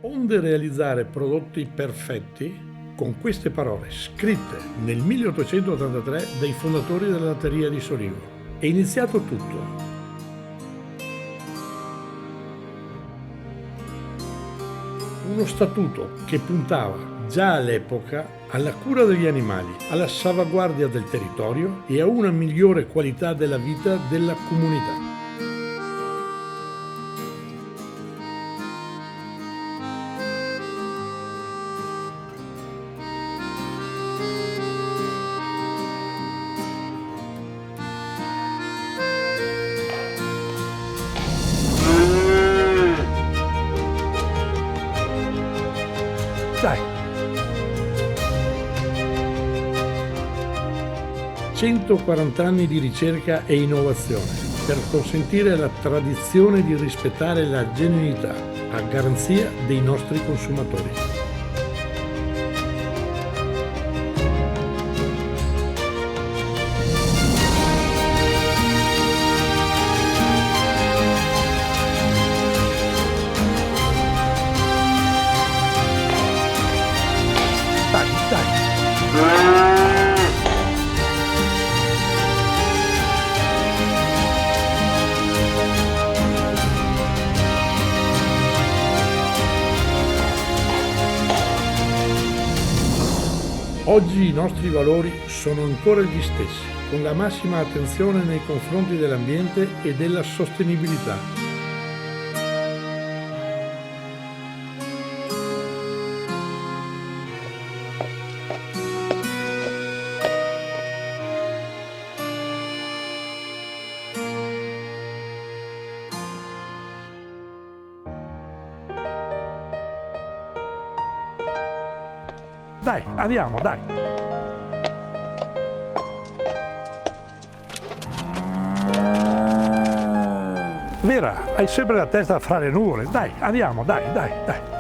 Onde realizzare prodotti perfetti, con queste parole scritte nel 1883 dai fondatori della latteria di Sorigo, è iniziato tutto. Uno statuto che puntava già all'epoca alla cura degli animali, alla salvaguardia del territorio e a una migliore qualità della vita della comunità. Dai. 140 anni di ricerca e innovazione per consentire alla tradizione di rispettare la genuinità a garanzia dei nostri consumatori. Dai. Oggi i nostri valori sono ancora gli stessi, con la massima attenzione nei confronti dell'ambiente e della sostenibilità. Dai, andiamo, dai! Vera, hai sempre la testa fra le nuvole. Dai, andiamo, dai, dai, dai!